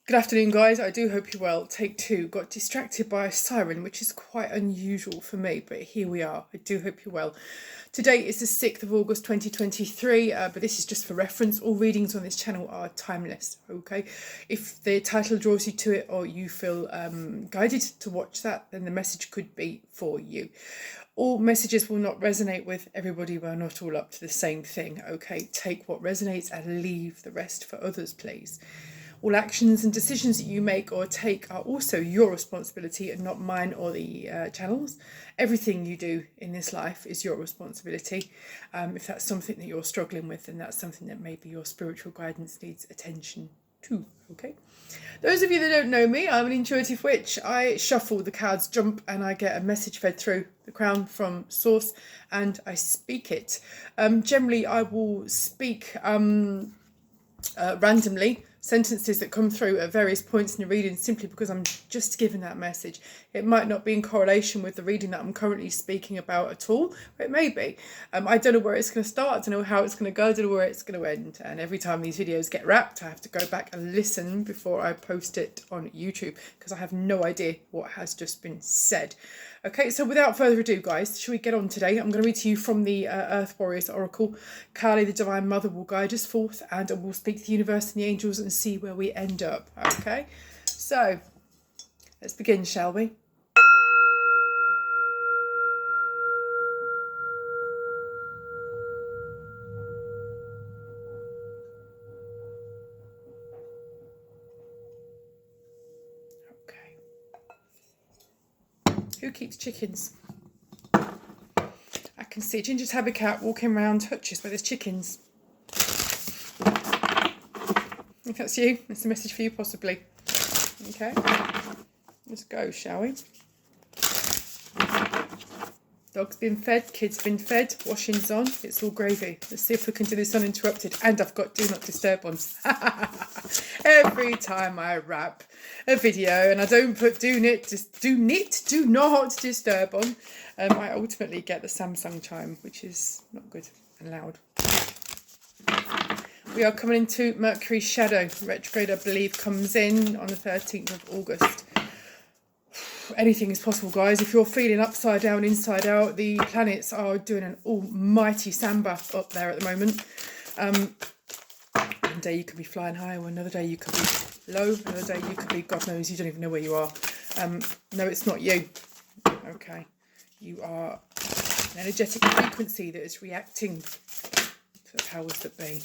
Good afternoon, guys. I do hope you're well. Take two. Got distracted by a siren, which is quite unusual for me, but here we are. I do hope you're well. Today is the 6th of August 2023, but this is just for reference. All readings on this channel are timeless, okay? If the title draws you to it or you feel guided to watch that, then the message could be for you. All messages will not resonate with everybody. We're not all up to the same thing, okay? Take what resonates and leave the rest for others, please. All actions and decisions that you make or take are also your responsibility and not mine or the channel's. Everything you do in this life is your responsibility. If that's something that you're struggling with, then that's something that maybe your spiritual guidance needs attention to, okay? Those of you that don't know me, I'm an intuitive witch. I shuffle, the cards jump, and I get a message fed through the crown from source, and I speak it. Generally, I will speak randomly sentences that come through at various points in the reading, simply because I'm just given that message. It might not be in correlation with the reading that I'm currently speaking about at all, but it may be. I don't know where it's going to start, I don't know how it's going to go, I don't know where it's going to end, and every time these videos get wrapped I have to go back and listen before I post it on YouTube, because I have no idea what has just been said. Okay, so without further ado, guys, shall we get on today? I'm going to read to you from the Earth Warriors Oracle. Kali, the Divine Mother, will guide us forth, and we'll speak to the universe and the angels and see where we end up. Okay, so let's begin, shall we? Okay. Who keeps chickens? I can see Ginger Tabby Cat walking around hutches where there's chickens. If that's you, it's a message for you, possibly. Okay, let's go, shall we? Dog's been fed, kids been fed, washing's on, it's all gravy. Let's see if we can do this uninterrupted. And I've got do not disturb on. Every time I wrap a video and I don't put do not disturb on, I ultimately get the Samsung chime, which is not good and loud. We are coming into Mercury's shadow. Retrograde, I believe, comes in on the 13th of August. Anything is possible, guys. If you're feeling upside down, inside out, the planets are doing an almighty samba up there at the moment. One day you could be flying high, or another day you could be low, another day you could be, God knows, you don't even know where you are. No, it's not you. Okay. You are an energetic frequency that is reacting to the powers that be.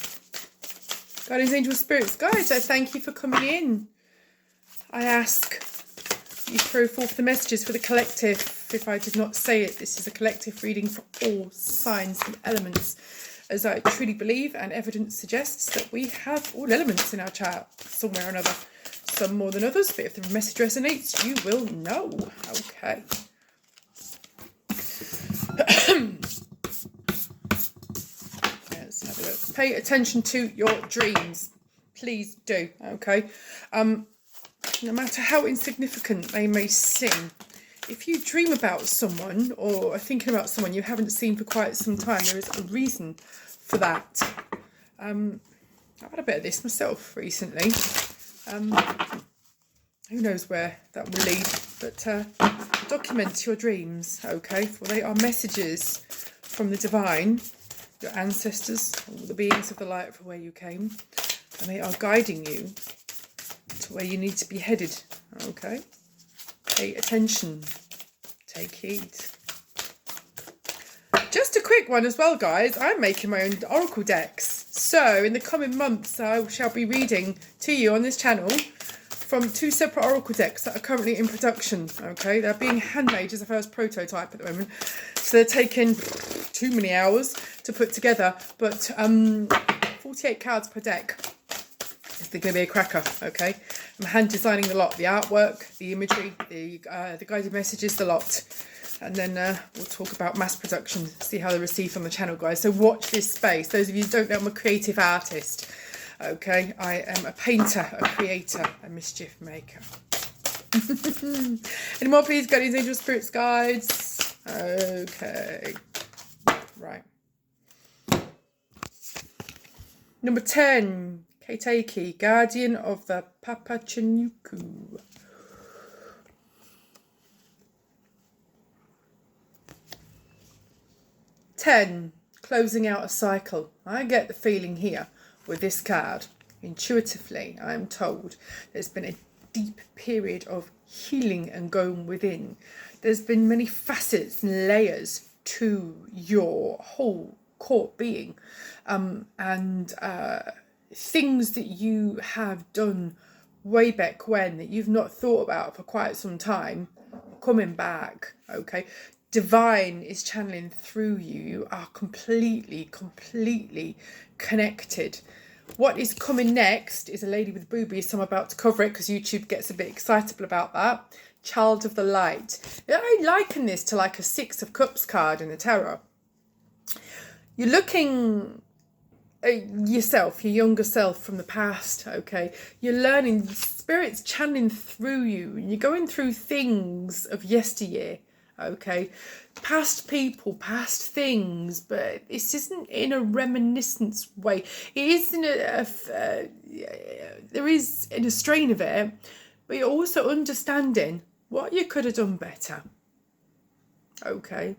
Guardians, angels, spirits, guys, I thank you for coming in. I ask you throw forth the messages for the collective. If I did not say it, this is a collective reading for all signs and elements, as I truly believe and evidence suggests that we have all elements in our chart somewhere or another, some more than others, but if the message resonates, you will know. Okay. Let's have a look. Pay attention to your dreams. Please do, okay? No matter how insignificant they may seem, if you dream about someone or are thinking about someone you haven't seen for quite some time, there is a reason for that. I've had a bit of this myself recently. Who knows where that will lead, but document your dreams, okay? For they are messages from the divine, your ancestors, all the beings of the light from where you came, and they are guiding you to where you need to be headed, okay? Pay attention, take heed. Just a quick one as well, guys. I'm making my own oracle decks. So in the coming months, I shall be reading to you on this channel from 2 separate oracle decks that are currently in production, okay? They're being handmade as a first prototype at the moment. So they're taking too many hours to put together, but 48 cards per deck. It's going to be a cracker, okay? I'm hand designing the lot, the artwork, the imagery, the guided messages, the lot. And then we'll talk about mass production, see how they're received on the channel, guys. So watch this space. Those of you who don't know, I'm a creative artist, okay? I am a painter, a creator, a mischief maker. Any more, please, guardians, angels, spirits, guides? Okay. Right. Number 10. Keiteki, guardian of the Papachanuku. Ten, closing out a cycle. I get the feeling here with this card. Intuitively, I am told there's been a deep period of healing and going within. There's been many facets and layers to your whole core being, and things that you have done way back when that you've not thought about for quite some time coming back. Okay, divine is channeling through you. You are completely connected. What is coming next is a lady with boobies, so I'm about to cover it because YouTube gets a bit excitable about that. Child of the light. I liken this to like a Six of Cups card in the tarot. You're looking at yourself, your younger self from the past, okay? You're learning, spirit's channeling through you, and you're going through things of yesteryear, okay? Past people, past things, but this isn't in a reminiscence way. It is in there is in a strain of it, but you're also understanding what you could have done better, okay?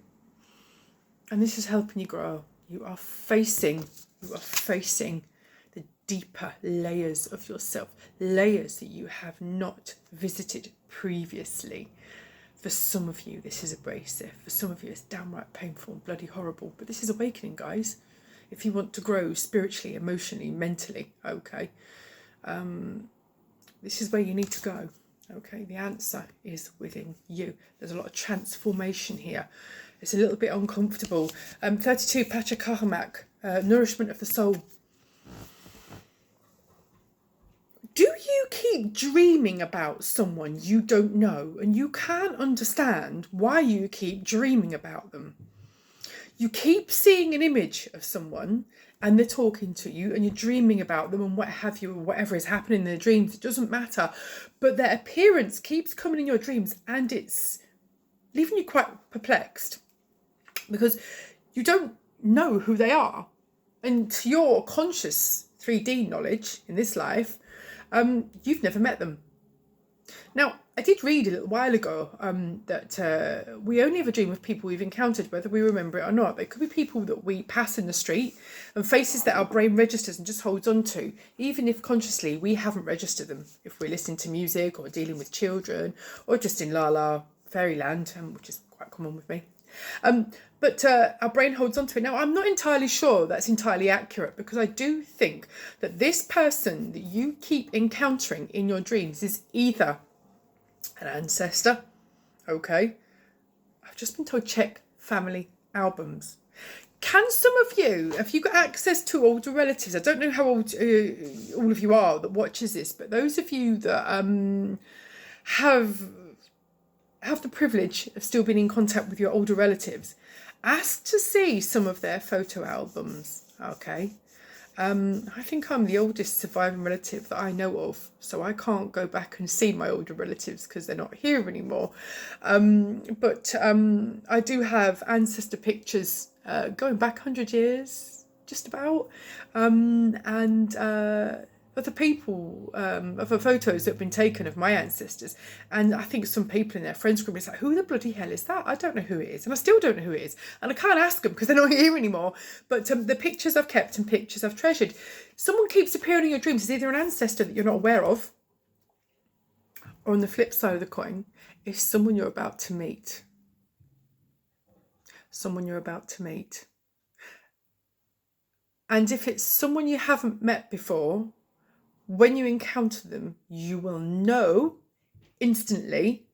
And this is helping you grow. You are facing the deeper layers of yourself, layers that you have not visited previously. For some of you, this is abrasive. For some of you, it's downright painful and bloody horrible. But this is awakening, guys. If you want to grow spiritually, emotionally, mentally, okay, this is where you need to go. Okay, the answer is within you. There's a lot of transformation here. It's a little bit uncomfortable. 32, Pachacamac, nourishment of the soul. Do you keep dreaming about someone you don't know and you can't understand why you keep dreaming about them? You keep seeing an image of someone and they're talking to you and you're dreaming about them and what have you, or whatever is happening in their dreams, it doesn't matter. But their appearance keeps coming in your dreams and it's leaving you quite perplexed because you don't know who they are. And to your conscious 3D knowledge in this life, you've never met them. Now, I did read a little while ago that we only ever dream of people we've encountered, whether we remember it or not. But it could be people that we pass in the street and faces that our brain registers and just holds on to, even if consciously we haven't registered them. If we're listening to music or dealing with children or just in La La Fairyland, which is quite common with me. But our brain holds on to it. Now, I'm not entirely sure that's entirely accurate because I do think that this person that you keep encountering in your dreams is either an ancestor, okay? I've just been told check family albums. Can some of you, have you got access to older relatives? I don't know how old all of you are that watches this, but those of you that have the privilege of still being in contact with your older relatives, ask to see some of their photo albums, okay? I think I'm the oldest surviving relative that I know of, so I can't go back and see my older relatives because they're not here anymore. But I do have ancestor pictures going back 100 years, just about, and of the people, of the photos that have been taken of my ancestors. And I think some people in their friends group is like, who the bloody hell is that? I don't know who it is. And I still don't know who it is. And I can't ask them because they're not here anymore. But the pictures I've kept and pictures I've treasured. Someone keeps appearing in your dreams. It's either an ancestor that you're not aware of, or on the flip side of the coin, it's someone you're about to meet. Someone you're about to meet. And if it's someone you haven't met before, when you encounter them, you will know instantly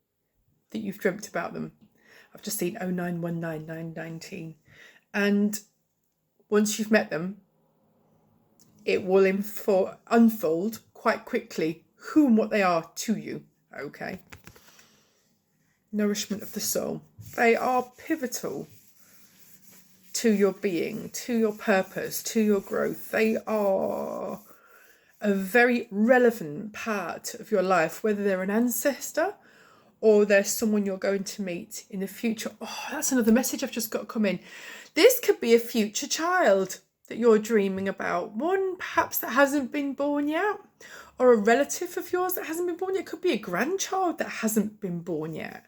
that you've dreamt about them. I've just seen 0919 and once you've met them, it will unfold quite quickly who and what they are to you, okay? Nourishment of the soul. They are pivotal to your being, to your purpose, to your growth. They are a very relevant part of your life, whether they're an ancestor or they're someone you're going to meet in the future. Oh, that's another message I've just got to come in. This could be a future child. that you're dreaming about. One perhaps that hasn't been born yet, or a relative of yours that hasn't been born yet. It could be a grandchild that hasn't been born yet.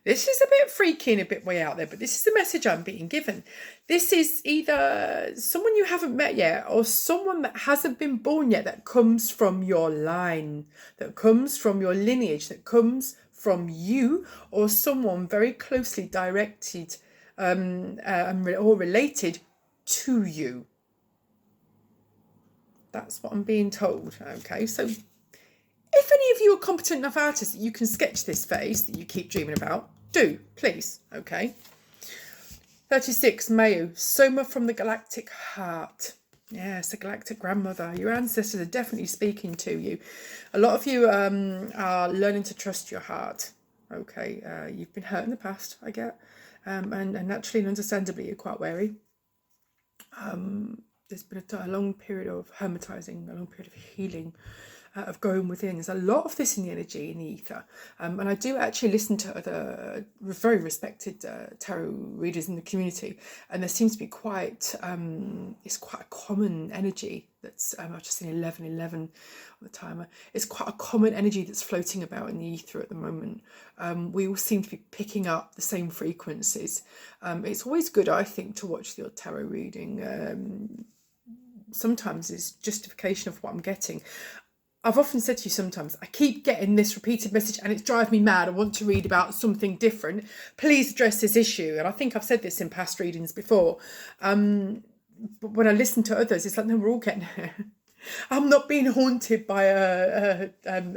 This is a bit freaky and a bit way out there, but this is the message I'm being given. This is either someone you haven't met yet or someone that hasn't been born yet, that comes from your line, that comes from your lineage, that comes from you, or someone very closely directed or related to you. That's what I'm being told. Okay, so if any of you are competent enough artists that you can sketch this face that you keep dreaming about, do, please. Okay. 36, Mayu, Soma from the galactic heart. Yes, the galactic grandmother. Your ancestors are definitely speaking to you. A lot of you are learning to trust your heart. Okay, you've been hurt in the past, I get. And naturally and understandably, you're quite wary. There's been a long period of hermetizing, a long period of healing, of going within. There's a lot of this in the energy, in the ether. And I do actually listen to other very respected tarot readers in the community. And there seems to be it's quite a common energy that's, I've just seen 1111 on the timer. It's quite a common energy that's floating about in the ether at the moment. We all seem to be picking up the same frequencies. It's always good, I think, to watch the odd tarot reading. Sometimes it's justification of what I'm getting. I've often said to you sometimes, I keep getting this repeated message and it's driving me mad. I want to read about something different. Please address this issue. And I think I've said this in past readings before. But when I listen to others, it's like, no, we're all getting I'm not being haunted by a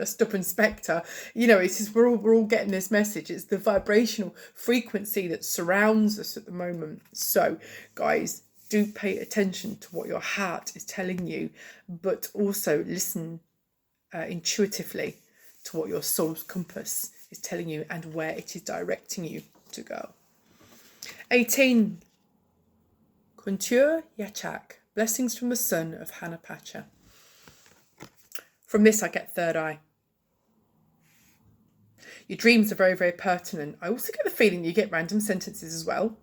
stubborn spectre. You know, it's just we're all getting this message. It's the vibrational frequency that surrounds us at the moment. So, guys, do pay attention to what your heart is telling you, but also listen intuitively to what your soul's compass is telling you and where it is directing you to go. 18, Kuntur Yachak, blessings from the sun of Hanapacha. From this I get third eye. Your dreams are very, very pertinent. I also get the feeling you get random sentences as well.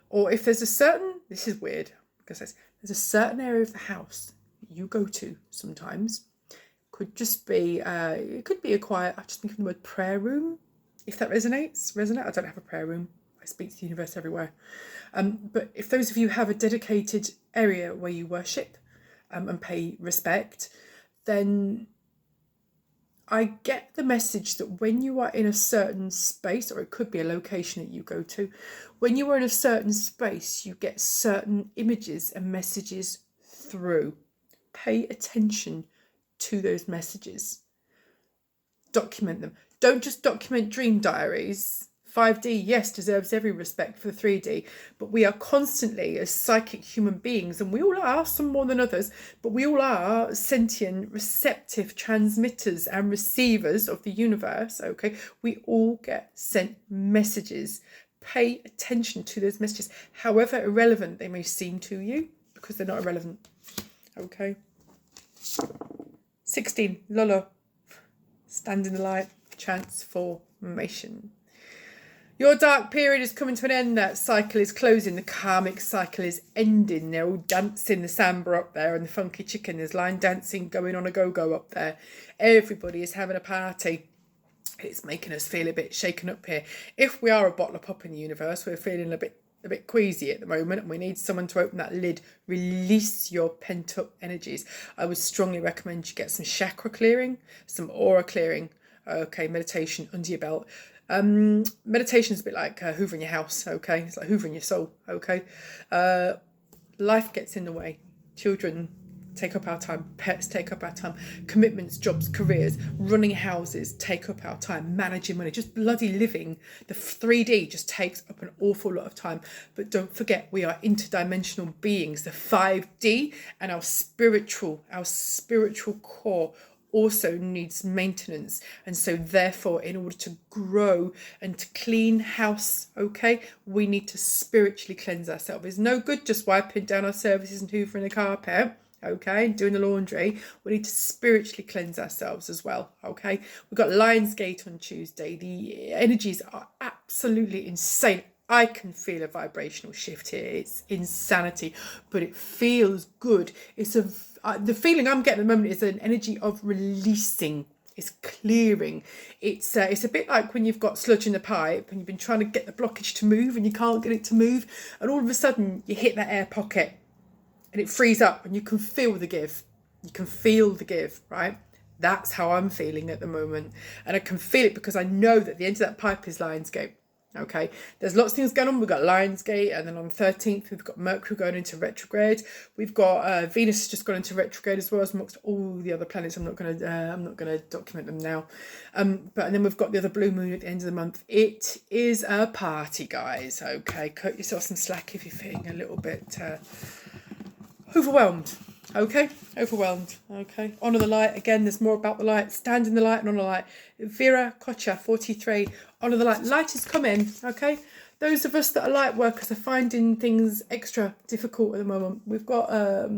Or if there's this is weird, because there's a certain area of the house you go to sometimes. Could just be, it could be a quiet, I just think of the word prayer room, if that resonates. I don't have a prayer room. I speak to the universe everywhere. But if those of you have a dedicated area where you worship and pay respect, then I get the message that when you are in a certain space, or it could be a location that you go to, when you are in a certain space, you get certain images and messages through. Pay attention to those messages. Document them. Don't just document dream diaries. 5D, yes, deserves every respect for 3D, but we are constantly, as psychic human beings, and we all are, some more than others, but we all are sentient, receptive transmitters and receivers of the universe, okay? We all get sent messages. Pay attention to those messages, however irrelevant they may seem to you, because they're not irrelevant, okay? 16, Lolo, stand in the light, transformation. Your dark period is coming to an end. That cycle is closing. The karmic cycle is ending. They're all dancing. The samba up there and the funky chicken. There's line dancing going on a go-go up there. Everybody is having a party. It's making us feel a bit shaken up here. If we are a bottle of pop in the universe, we're feeling a bit queasy at the moment and we need someone to open that lid, release your pent-up energies. I would strongly recommend you get some chakra clearing, some aura clearing, okay, meditation under your belt. Meditation is a bit like hoovering your house, okay? It's like hoovering your soul, okay? Life gets in the way. Children take up our time. Pets take up our time. Commitments, jobs, careers, running houses take up our time. Managing money, just bloody living. The 3D just takes up an awful lot of time. But don't forget, we are interdimensional beings. The 5D and our spiritual core also needs maintenance, and so therefore in order to grow and to clean house, okay, we need to spiritually cleanse ourselves. It's no good just wiping down our surfaces and hoovering the carpet, okay, and doing the laundry. We need to spiritually cleanse ourselves as well, okay? We've got Lionsgate on Tuesday. The energies are absolutely insane. I can feel a vibrational shift here. It's insanity, but it feels good. It's the feeling I'm getting at the moment is an energy of releasing. It's clearing. It's a bit like when you've got sludge in the pipe and you've been trying to get the blockage to move and you can't get it to move, and all of a sudden you hit that air pocket and it frees up and you can feel the give. You can feel the give, right? That's how I'm feeling at the moment. And I can feel it because I know that the end of that pipe is Lionsgate. Okay, there's lots of things going on. We've got Lionsgate, and then on the 13th we've got Mercury going into retrograde. We've got Venus has just gone into retrograde as well as amongst all the other planets. I'm not gonna document them now. And then we've got the other blue moon at the end of the month. It is a party, guys. Okay, cut yourself some slack if you're feeling a little bit overwhelmed. Okay, overwhelmed. Okay, honour the light. Again, there's more about the light. Stand in the light and honour the light. Vera Kocha, 43. Honour the light. Light is coming. Okay, those of us that are light workers are finding things extra difficult at the moment. We've got a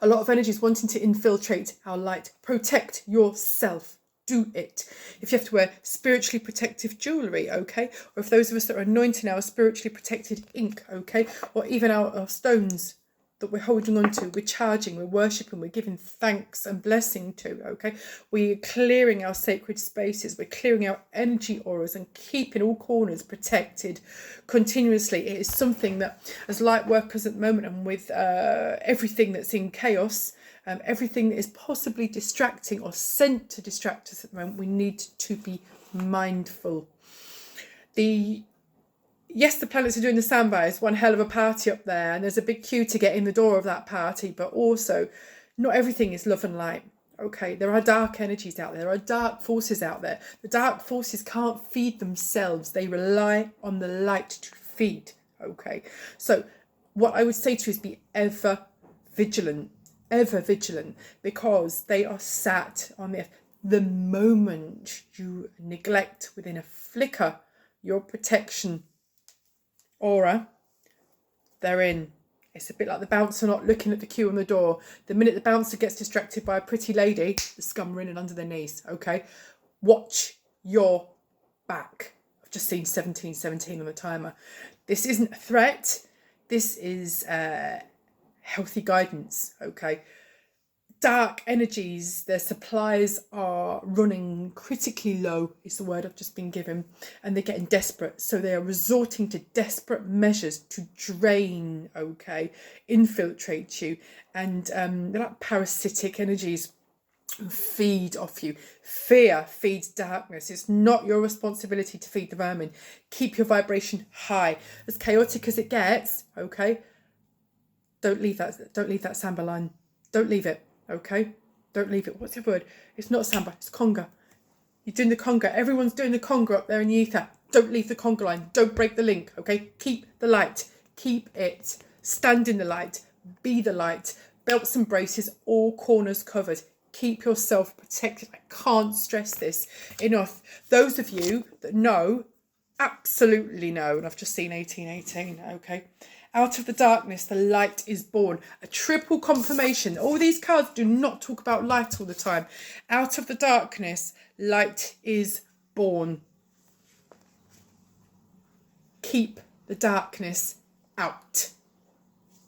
lot of energies wanting to infiltrate our light. Protect yourself. Do it. If you have to wear spiritually protective jewellery, okay, or if those of us that are anointing our spiritually protected ink, okay, or even our stones that we're holding on to, we're charging, we're worshipping, we're giving thanks and blessing to, okay? We're clearing our sacred spaces, we're clearing our energy auras and keeping all corners protected continuously. It is something that, as light workers at the moment, and with everything that's in chaos, everything that is possibly distracting or sent to distract us at the moment, we need to be mindful. Yes, the planets are doing the standby. It's one hell of a party up there, and there's a big queue to get in the door of that party, but also not everything is love and light. Okay, there are dark energies out there. There are dark forces out there. The dark forces can't feed themselves. They rely on the light to feed. Okay, so what I would say to you is be ever vigilant, because they are sat on the earth. The moment you neglect within a flicker your protection aura, they're in. It's a bit like the bouncer not looking at the queue on the door. The minute the bouncer gets distracted by a pretty lady, the scum are in and under their knees. Okay, watch your back. I've just seen 1717 on the timer. This isn't a threat. This is healthy guidance. Okay, dark energies, their supplies are running critically low, is the word I've just been given, and they're getting desperate. So they are resorting to desperate measures to drain, okay, infiltrate you. And they're like parasitic energies, feed off you. Fear feeds darkness. It's not your responsibility to feed the vermin. Keep your vibration high. As chaotic as it gets, okay, don't leave that samba line. Don't leave it. Okay, don't leave it. What's the word? It's not samba, it's conga. You're doing the conga. Everyone's doing the conga up there in the ether. Don't leave the conga line. Don't break the link. Okay, keep the light. Keep it. Stand in the light. Be the light. Belts and braces, all corners covered. Keep yourself protected. I can't stress this enough. Those of you that know, absolutely know, and I've just seen 1818. Okay. Out of the darkness, the light is born. A triple confirmation. All these cards do not talk about light all the time. Out of the darkness, light is born. Keep the darkness out.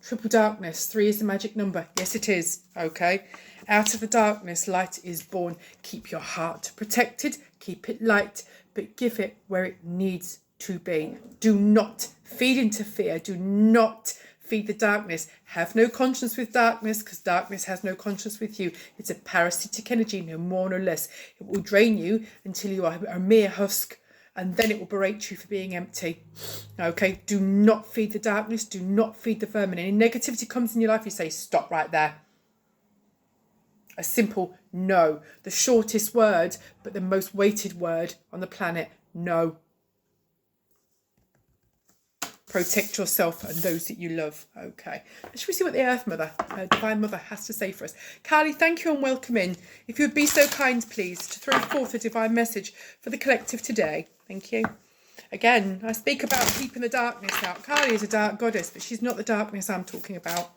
Triple darkness. 3 is the magic number. Yes, it is. Okay. Out of the darkness, light is born. Keep your heart protected. Keep it light, but give it where it needs to be. Do not feed into fear. Do not feed the darkness. Have no conscience with darkness, because darkness has no conscience with you. It's a parasitic energy, no more, no less. It will drain you until you are a mere husk, and then it will berate you for being empty. Okay, do not feed the darkness. Do not feed the vermin. Any negativity comes in your life, you say, stop right there. A simple no. The shortest word, but the most weighted word on the planet, no. Protect yourself and those that you love. Okay. Should we see what the Earth Mother, Divine Mother, has to say for us? Carly, thank you and welcome in. If you would be so kind, please, to throw forth a divine message for the collective today. Thank you. Again, I speak about keeping the darkness out. Carly is a dark goddess, but she's not the darkness I'm talking about.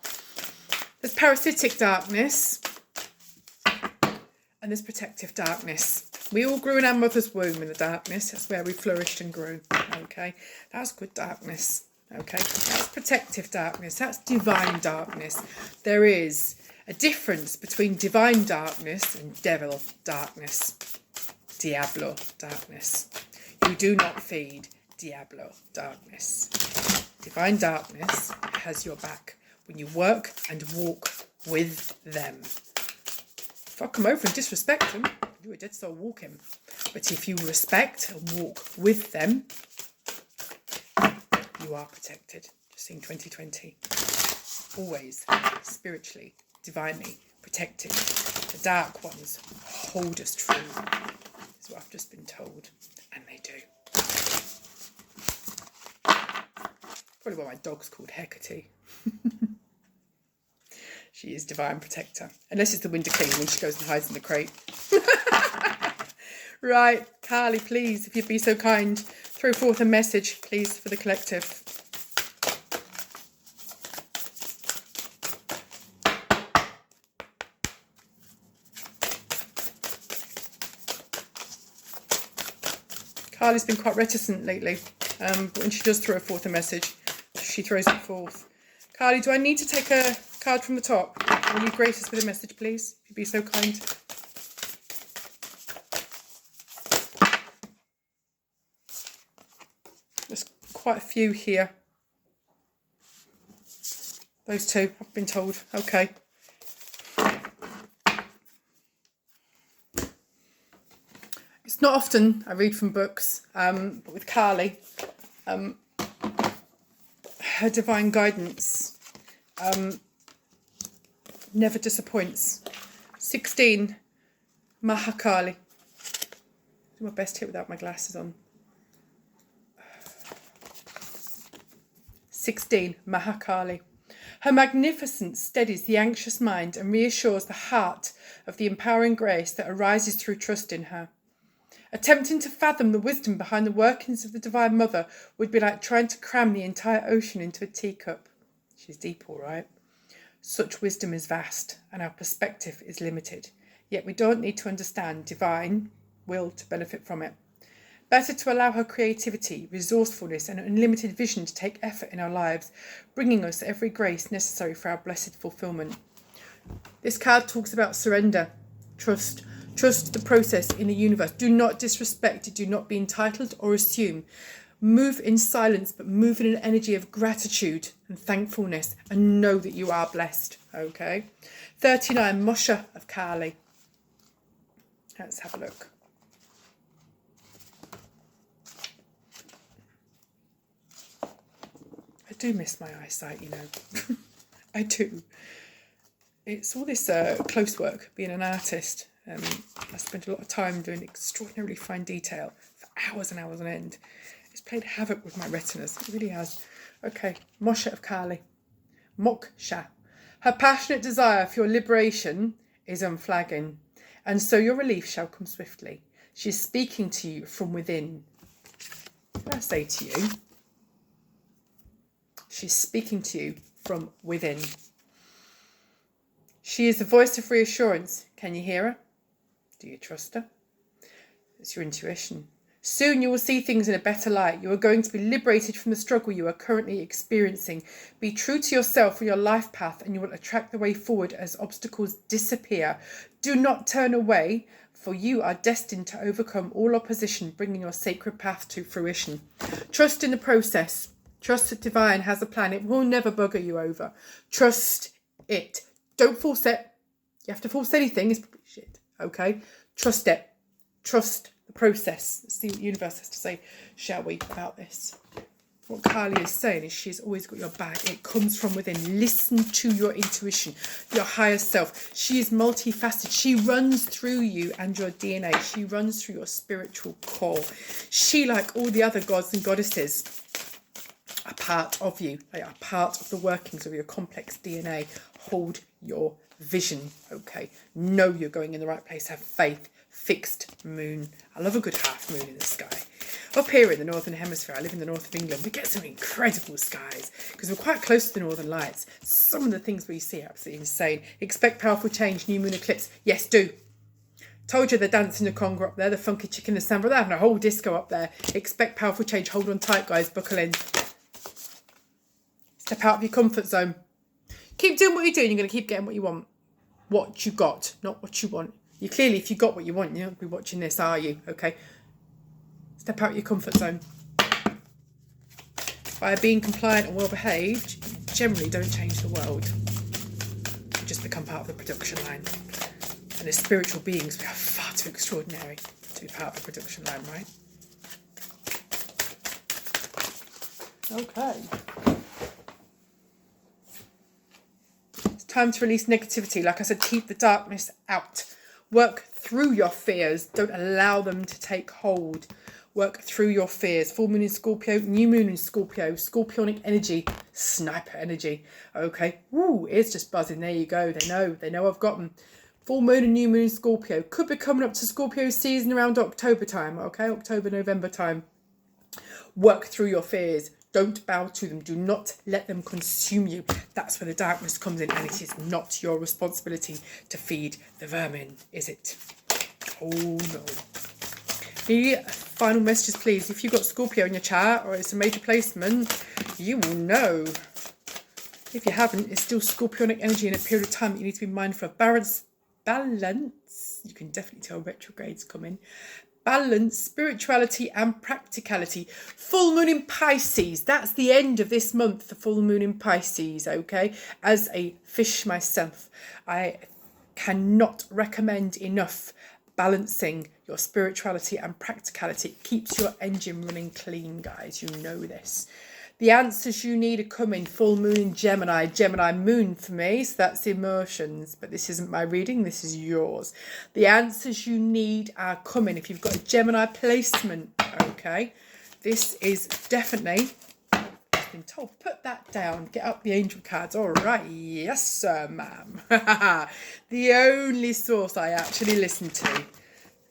There's parasitic darkness and there's protective darkness. We all grew in our mother's womb in the darkness. That's where we flourished and grew. Okay, that's good darkness. Okay, that's protective darkness. That's divine darkness. There is a difference between divine darkness and devil darkness. Diablo darkness. You do not feed Diablo darkness. Divine darkness has your back when you work and walk with them. If I come over and disrespect them, you're a dead soul walking. But if you respect and walk with them, you are protected. Just in 2020. Always spiritually, divinely protected. The dark ones hold us true. Is what I've just been told. And they do. Probably why my dog's called Hecate. She is divine protector. Unless it's the Winter King when she goes and hides in the crate. Right, Carly, please, if you'd be so kind, throw forth a message, please, for the collective. Carly's been quite reticent lately, but when she does throw forth a message, she throws it forth. Carly, do I need to take a card from the top? Will you grace us with a message, please, if you'd be so kind? There's quite a few here. Those two, I've been told. Okay. It's not often I read from books, but with Carly, her divine guidance never disappoints. 16, Mahakali. Do my best here without my glasses on. 16, Mahakali. Her magnificence steadies the anxious mind and reassures the heart of the empowering grace that arises through trust in her. Attempting to fathom the wisdom behind the workings of the Divine Mother would be like trying to cram the entire ocean into a teacup. She's deep, all right. Such wisdom is vast, and our perspective is limited. Yet we don't need to understand divine will to benefit from it. Better to allow her creativity, resourcefulness, and unlimited vision to take effort in our lives, bringing us every grace necessary for our blessed fulfillment. This card talks about surrender, trust. Trust the process in the universe. Do not disrespect it. Do not be entitled or assume. Move in silence, but move in an energy of gratitude and thankfulness, and know that you are blessed. Okay. 39, Moshe of Kali. Let's have a look. I do miss my eyesight, you know. I do. It's all this close work, being an artist. I spent a lot of time doing extraordinarily fine detail for hours and hours on end. It's played havoc with my retinas. It really has. Okay, Moshe of Kali. Moksha. Her passionate desire for your liberation is unflagging, and so your relief shall come swiftly. She is speaking to you from within. What did I say to you? She's speaking to you from within. She is the voice of reassurance. Can you hear her? Do you trust her? It's your intuition. Soon you will see things in a better light. You are going to be liberated from the struggle you are currently experiencing. Be true to yourself for your life path, and you will attract the way forward as obstacles disappear. Do not turn away, for you are destined to overcome all opposition, bringing your sacred path to fruition. Trust in the process. Trust that divine has a plan. It will never bugger you over. Trust it. Don't force it. You have to force anything, it's probably shit. Okay? Trust it. Trust the process. Let's see what the universe has to say, shall we, about this. What Kali is saying is she's always got your back. It comes from within. Listen to your intuition, your higher self. She is multifaceted. She runs through you and your DNA. She runs through your spiritual core. She, like all the other gods and goddesses, are part of you. They are part of the workings of your complex DNA. Hold your vision, okay? Know you're going in the right place. Have faith. Fixed moon. I love a good half moon in the sky. Up here in the Northern Hemisphere, I live in the north of England, we get some incredible skies because we're quite close to the Northern Lights. Some of the things we see are absolutely insane. Expect powerful change, new moon eclipse. Yes, do. Told you they're dancing the conga up there, the funky chicken, the samba. They're having a whole disco up there. Expect powerful change. Hold on tight, guys. Buckle in. Step out of your comfort zone. Keep doing what you're doing. You're going to keep getting what you want. What you got, not what you want. You clearly, if you got what you want, you're not going to be watching this, are you? Okay. Step out of your comfort zone. By being compliant and well behaved, you generally don't change the world. You just become part of the production line. And as spiritual beings, we are far too extraordinary to be part of the production line, right? Okay. It's time to release negativity. Like I said, keep the darkness out. Work through your fears. Don't allow them to take hold. Work through your fears. Full moon in Scorpio, new moon in Scorpio, scorpionic energy, sniper energy. Okay. Woo, it's just buzzing. There you go. They know I've got them. Full moon and new moon in Scorpio. Could be coming up to Scorpio season around October time. Okay, October, November time. Work through your fears. Don't bow to them. Do not let them consume you. That's where the darkness comes in, and it is not your responsibility to feed the vermin, is it? Oh no. The final messages, please. If you've got Scorpio in your chart or it's a major placement, you will know. If you haven't, it's still scorpionic energy in a period of time that you need to be mindful of. Balance. You can definitely tell retrogrades coming. Balance, spirituality and practicality. Full moon in Pisces. That's the end of this month, the full moon in Pisces, okay? As a fish myself, I cannot recommend enough balancing your spirituality and practicality. It keeps your engine running clean, guys. You know this. The answers you need are coming. Full moon in Gemini. Gemini moon for me, so that's emotions. But this isn't my reading, this is yours. The answers you need are coming. If you've got a Gemini placement, okay, this is definitely, I've been told, put that down, get up the angel cards. All right, yes, sir, ma'am. The only source I actually listen to.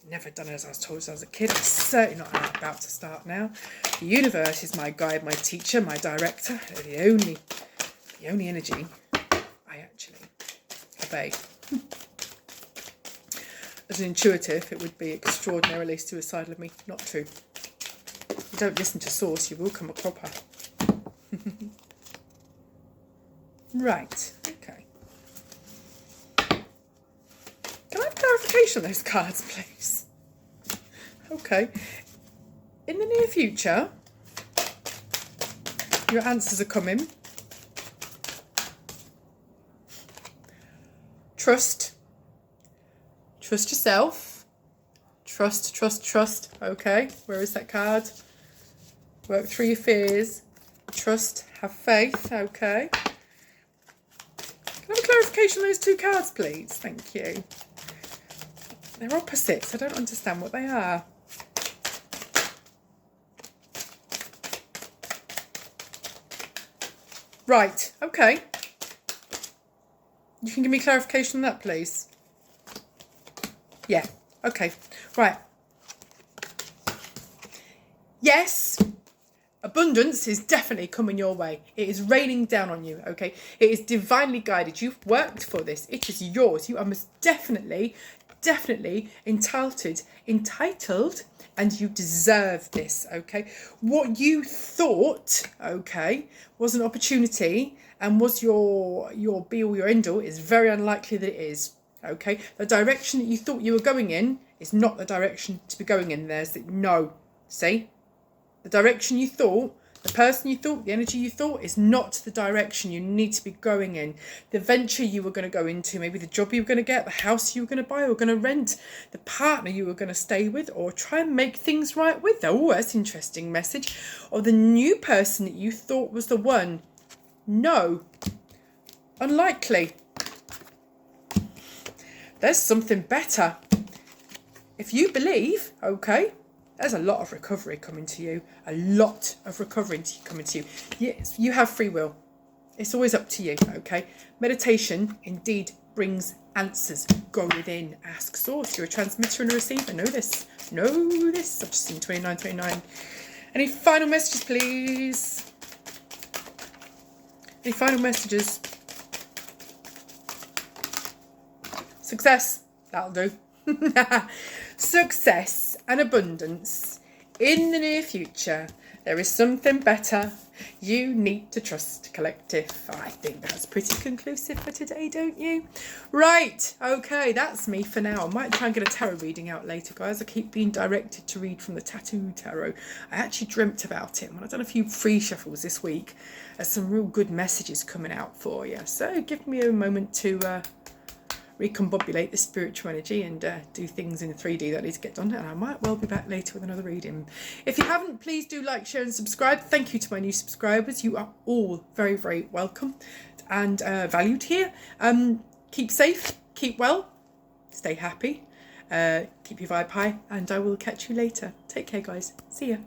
Never done it as I was told as I was a kid. I'm certainly not about to start now. The universe is my guide, my teacher, my director. The only energy I actually obey. As an intuitive, it would be extraordinarily suicidal of me not to. If you don't listen to source, you will come a cropper. Right, okay. Can I have clarification on those cards, please? Okay. In the near future, your answers are coming. Trust. Trust yourself. Trust. Okay. Where is that card? Work through your fears. Trust. Have faith. Okay. Can I have a clarification on those two cards, please? Thank you. They're opposites. I don't understand what they are. Right, okay. You can give me clarification on that, please. Yeah, okay. Right. Yes, abundance is definitely coming your way. It is raining down on you, okay? It is divinely guided. You've worked for this. It is yours. You are most definitely entitled, and you deserve this, okay? What you thought, okay, was an opportunity and was your be all, your end all, is very unlikely that it is, okay? The direction that you thought you were going in is not the direction to be going in. There's the no, see? The direction you thought, the person you thought, the energy you thought is not the direction you need to be going in. The venture you were going to go into, maybe the job you were going to get, the house you were going to buy or going to rent, the partner you were going to stay with or try and make things right with. Oh, that's an interesting message. Or the new person that you thought was the one. No. Unlikely. There's something better. If you believe, okay, there's a lot of recovery coming to you. A lot of recovery coming to you. Yes, you have free will. It's always up to you, okay? Meditation indeed brings answers. Go within. Ask source. You're a transmitter and a receiver. Know this. Know this. I've just seen 2929. Any final messages, please? Any final messages? Success. That'll do. Success and abundance in the near future. There is something better. You need to trust, collective. I think that's pretty conclusive for today, don't you? Right, okay, that's me for now. I might try and get a tarot reading out later, guys. I keep being directed to read from the Tattoo Tarot. I actually dreamt about it when I've done a few free shuffles this week. There's some real good messages coming out for you. So give me a moment to recombobulate the spiritual energy and do things in 3D that need to get done, and I might well be back later with another reading. If you haven't, please do like, share and subscribe. Thank you to my new subscribers. You are all very, very welcome and valued here. Keep safe, keep well, stay happy, keep your vibe high, and I will catch you later. Take care, guys. See ya.